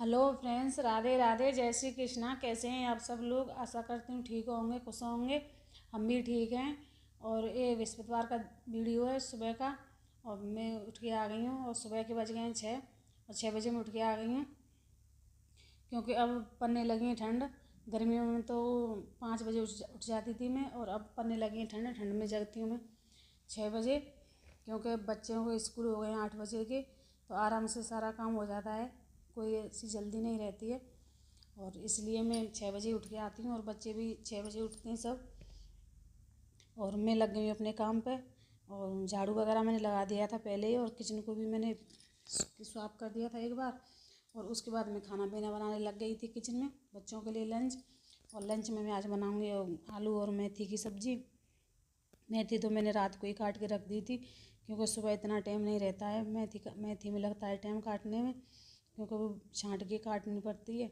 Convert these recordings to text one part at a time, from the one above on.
Hello friends, Radhe Radhe, जय श्री कृष्णा। कैसे हैं आप सब लोग? आशा करती हूँ ठीक होंगे, खुश होंगे। हम भी ठीक हैं। और ये बृहस्पतिवार का वीडियो है सुबह का। और मैं उठ के आ गई हूँ और सुबह के बज गए हैं 6 और 6 बजे मैं उठ के आ गई हूँ, क्योंकि अब पड़ने लगी है ठंड। गर्मियों में तो 5 बजे उठ जाती थी मैं, और अब पड़ने लगी है ठंड। ठंड में जगती हूँ मैं 6 बजे, क्योंकि बच्चों को स्कूल हो गए हैं 8 बजे के, तो आराम से सारा काम हो जाता है, कोई ऐसी जल्दी नहीं रहती है। और इसलिए मैं 6 बजे उठ के आती हूँ और बच्चे भी 6 बजे उठते हैं सब। और मैं लग गई हूँ अपने काम पे, और झाड़ू वगैरह मैंने लगा दिया था पहले ही, और किचन को भी मैंने साफ कर दिया था एक बार। और उसके बाद मैं खाना पीना बनाने लग गई थी किचन में, बच्चों के लिए लंच। और लंच में मैं आज बनाऊँगी आलू और मेथी की सब्ज़ी। मेथी तो मैंने रात को ही काट के रख दी थी, क्योंकि सुबह इतना टाइम नहीं रहता है मेथी में लगता है टाइम काटने में, क्योंकि वो छांट के काटनी पड़ती है।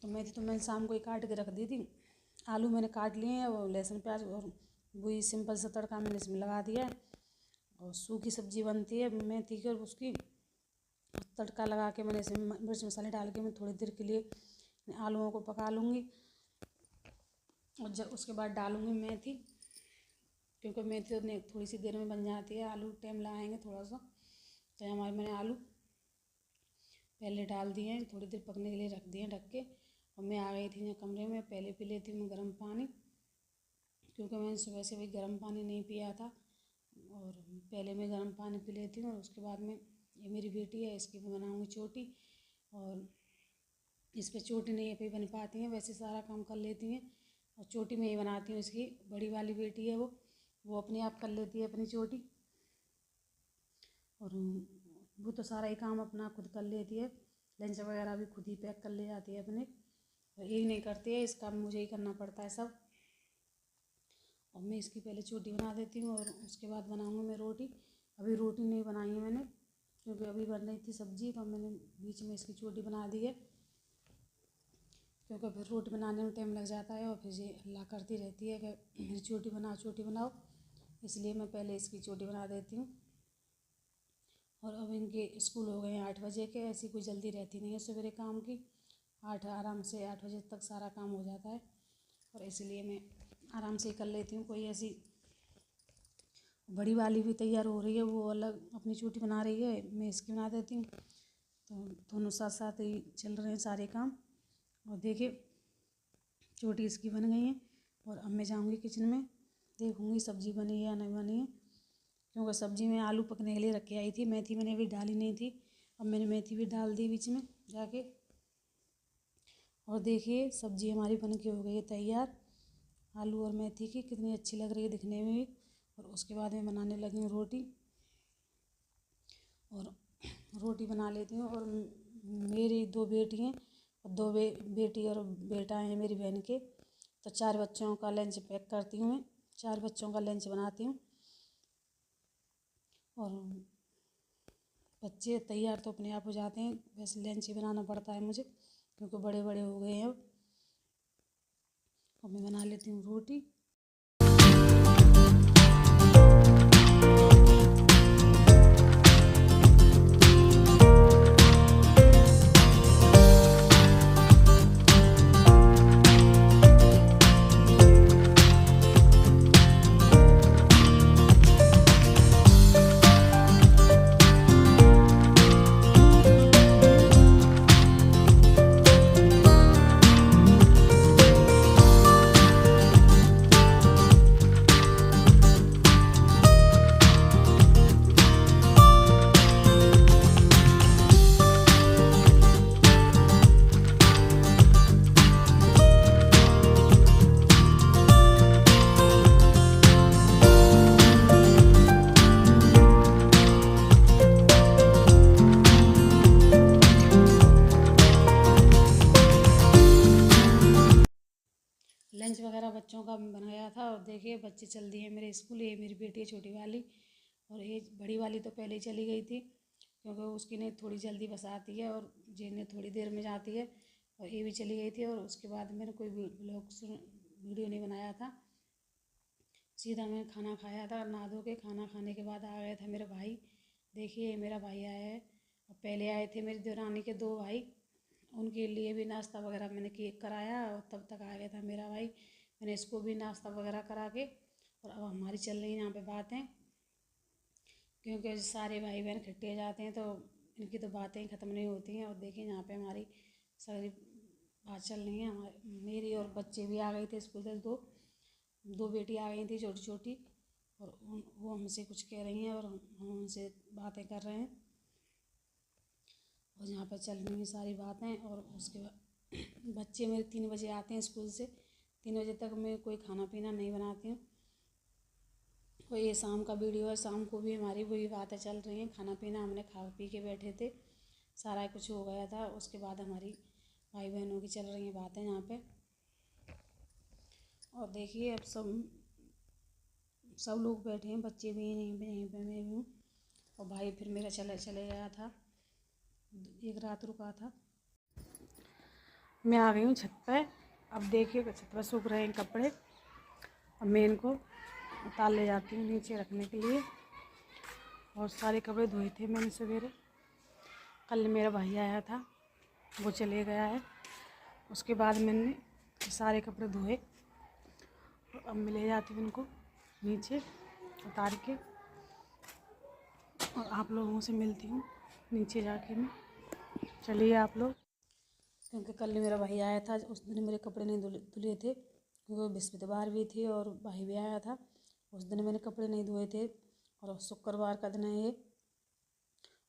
तो मेथी तो मैंने शाम को ही काट के रख दी थी। आलू मैंने काट लिए हैं, और लहसुन प्याज और वही सिंपल सा तड़का मैंने इसमें लगा दिया है। और सूखी सब्ज़ी बनती है मेथी की, और उसकी तड़का लगा के मैंने इसमें मिर्च मसाले डाल के मैं थोड़ी देर के लिए आलूओं को पका लूँगी। और जब उसके बाद डालूँगी मेथी, क्योंकि मेथी तो थोड़ी सी देर में बन जाती है, आलू टाइम लगाएंगे थोड़ा सा। तो हमारे मैंने आलू पहले डाल दिए हैं, थोड़ी देर पकने के लिए रख दिए ढक के। और मैं आ गई थी यहाँ कमरे में। पहले पी लेती हूँ मैं गर्म पानी, क्योंकि मैंने सुबह से भी गर्म पानी नहीं पिया था। और पहले मैं गर्म पानी पी लेती हूँ, और उसके बाद में ये मेरी बेटी है, इसकी मैं बनाऊँगी चोटी। और इस पर चोटी नहीं पे बन पाती हैं, वैसे सारा काम कर लेती हैं, और चोटी में ही बनाती हूँ। इसकी बड़ी वाली बेटी है, वो अपने आप कर लेती है अपनी चोटी। और वो तो सारा ही काम अपना खुद कर लेती है, लंच वगैरह भी खुद ही पैक कर ले जाती है अपने। और यही नहीं करती है, इसका मुझे ही करना पड़ता है सब। और मैं इसकी पहले चोटी बना देती हूँ, और उसके बाद बनाऊँगी मैं रोटी। अभी रोटी नहीं बनाई है मैंने, क्योंकि अभी बन रही थी सब्जी, तो मैंने बीच में इसकी चोटी बना दी है, क्योंकि फिर रोटी बनाने में टाइम लग जाता है। और फिर ये हल्ला करती रहती है कि मेरी चोटी बनाओ चोटी बनाओ, इसलिए मैं पहले इसकी चोटी बना देती हूँ। और अब इनके स्कूल हो गए हैं 8 बजे के, ऐसी कोई जल्दी रहती नहीं है सवेरे काम की। आराम से 8 बजे तक सारा काम हो जाता है, और इसलिए मैं आराम से ही कर लेती हूँ। कोई ऐसी बड़ी वाली भी तैयार हो रही है, वो अलग अपनी चोटी बना रही है, मैं इसकी बना देती हूँ। तो दोनों साथ साथ ही चल रहे हैं सारे काम। और देखिए चोटी इसकी बन गई है, और अब मैं जाऊँगी किचन में, देखूँगी सब्ज़ी बनी है या नहीं बनी है, क्योंकि सब्ज़ी में आलू पकने के लिए रख के आई थी। मेथी मैंने अभी डाली नहीं थी, अब मैंने मेथी भी डाल दी बीच में जाके। और देखिए सब्ज़ी हमारी बन के हो गई है तैयार, आलू और मेथी की, कितनी अच्छी लग रही है दिखने में भी। और उसके बाद मैं बनाने लगी हूँ रोटी, और रोटी बना लेती हूँ। और मेरी 2 बेटी हैं, और 2 बेटी और बेटा है मेरी बहन के, तो 4 बच्चों का लंच पैक करती हूँ मैं, 4 बच्चों का लंच बनाती हूँ। और बच्चे तैयार तो अपने आप हो जाते हैं, वैसे लंच ही बनाना पड़ता है मुझे, क्योंकि बड़े बड़े हो गए हैं अब। और मैं बना लेती हूँ रोटी। लंच वगैरह बच्चों का बनाया था, और देखिए बच्चे चल दिए मेरे स्कूल। ये मेरी बेटी है छोटी वाली, और ये बड़ी वाली तो पहले ही चली गई थी, क्योंकि उसकी ने थोड़ी जल्दी बस आती है, और जिन्हें थोड़ी देर में जाती है। और ये भी चली गई थी। और उसके बाद मैंने कोई वीडियो नहीं बनाया था, सीधा मैं खाना खाया था। नहा धो के खाना खाने के बाद आ गया था मेरा भाई। देखिए मेरा भाई आया है, और पहले आए थे मेरी देवरानी के 2 भाई, उनके लिए भी नाश्ता वगैरह मैंने कराया और तब तक आ गया था मेरा भाई। मैंने इसको भी नाश्ता वगैरह करा के, और अब हमारी चल रही है यहाँ पे बातें, क्योंकि सारे भाई बहन इकट्ठे जाते हैं तो इनकी तो बातें ही ख़त्म नहीं होती हैं। और देखिए यहाँ पे हमारी सारी बात चल रही है। हमारी मेरी और बच्चे भी आ गए थे स्कूल से, दो बेटी आ गई थी छोटी छोटी, और वो हमसे कुछ कह रही हैं और हम उनसे बातें कर रहे हैं, और यहाँ पर चल रही हैं सारी बातें। और उसके बाद बच्चे मेरे 3 बजे आते हैं स्कूल से। 3 बजे तक मैं कोई खाना पीना नहीं बनाती हूँ। और ये शाम का वीडियो है, शाम को भी हमारी वही बातें चल रही हैं। खाना पीना हमने खा पी के बैठे थे, सारा कुछ हो गया था। उसके बाद हमारी भाई बहनों की चल रही हैं बातें यहाँ पे। और देखिए अब सब लोग बैठे हैं, बच्चे भी यहीं पे मैं भी हूँ। और भाई फिर मेरा चले गया था, एक रात रुका था। मैं आ गई हूँ छत पे। अब देखिए छत पर सूख रहे हैं कपड़े। अब मैं इनको उतार ले जाती हूँ नीचे रखने के लिए। और सारे कपड़े धोए थे मैंने सवेरे। कल मेरा भाई आया था, वो चले गया है। उसके बाद मैंने सारे कपड़े धोए। अब मैं ले जाती हूँ उनको नीचे उतार के, और आप लोगों से मिलती हूँ नीचे जाके मैं। चलिए आप लोग। क्योंकि कल मेरा भाई आया था, उस दिन मेरे कपड़े नहीं धुले थे, क्योंकि बृहस्पतिवार भी थी और भाई भी आया था। उस दिन मैंने कपड़े नहीं धोए थे। और शुक्रवार का दिन है ये,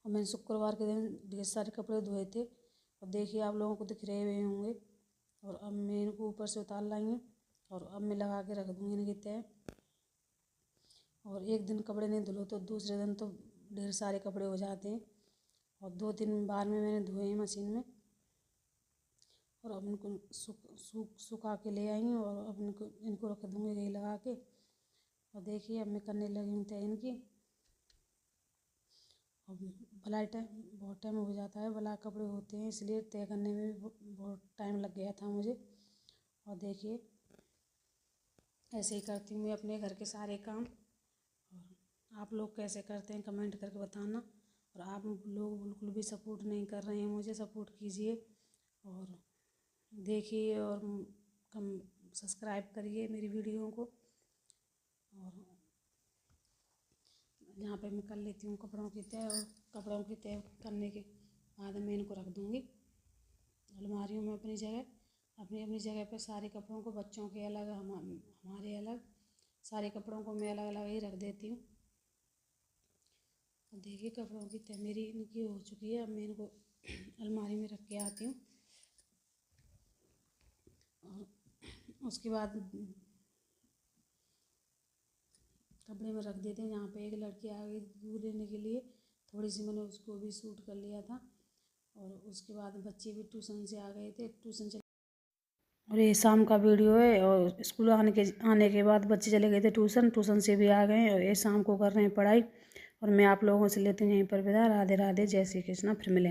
और मैंने शुक्रवार के दिन ढेर सारे कपड़े धोए थे। और देखिए आप लोगों को दिख रहे हुए होंगे। और अब मैं इनको ऊपर से उतार लाई हूँ, और अब मैं लगा के रख दूँगी इनकी तय। और एक दिन कपड़े नहीं धुलो तो दूसरे दिन तो ढेर सारे कपड़े हो जाते हैं। और 2-3 बार में मैंने धोए हैं मशीन में। और अब इनको सुखा के ले आई हूँ, और अब इनको रख दूँगी यही लगा के। और देखिए अब मैं करने लगी हूँ तय इनकी। अब बहुत टाइम हो जाता है, भला कपड़े होते हैं, इसलिए तय करने में भी बहुत टाइम लग गया था मुझे। और देखिए ऐसे ही करती हूँ मैं अपने घर के सारे काम। और आप लोग कैसे करते हैं कमेंट करके बताना। और आप लोग बिल्कुल भी सपोर्ट नहीं कर रहे हैं मुझे, सपोर्ट कीजिए और देखिए, और कम सब्सक्राइब करिए मेरी वीडियो को। और यहाँ पे मैं कर लेती हूँ कपड़ों की तय। और कपड़ों की तय करने के बाद मैं इनको रख दूँगी अलमारियों में अपनी अपनी जगह पे। सारे कपड़ों को, बच्चों के अलग, हमारे अलग, सारे कपड़ों को मैं अलग अलग ही रख देती हूँ। और देखिए कपड़ों की तय मेरी इनकी हो चुकी है। अब मैं इनको अलमारी में रख के आती हूँ। और उसके बाद कपड़े में रख देते हैं। यहाँ पे एक लड़की आ गई दूध लेने के लिए, थोड़ी सी मैंने उसको भी सूट कर लिया था। और उसके बाद बच्चे भी ट्यूशन से आ गए थे, ट्यूशन चले। और ये शाम का वीडियो है। और स्कूल आने के बाद बच्चे चले गए थे ट्यूशन से भी आ गए, और ये शाम को कर रहे हैं पढ़ाई। और मैं आप लोगों से लेती हूँ यहीं पर विदा। राधे राधे, जय श्री कृष्णा। फिर मिलेंगे।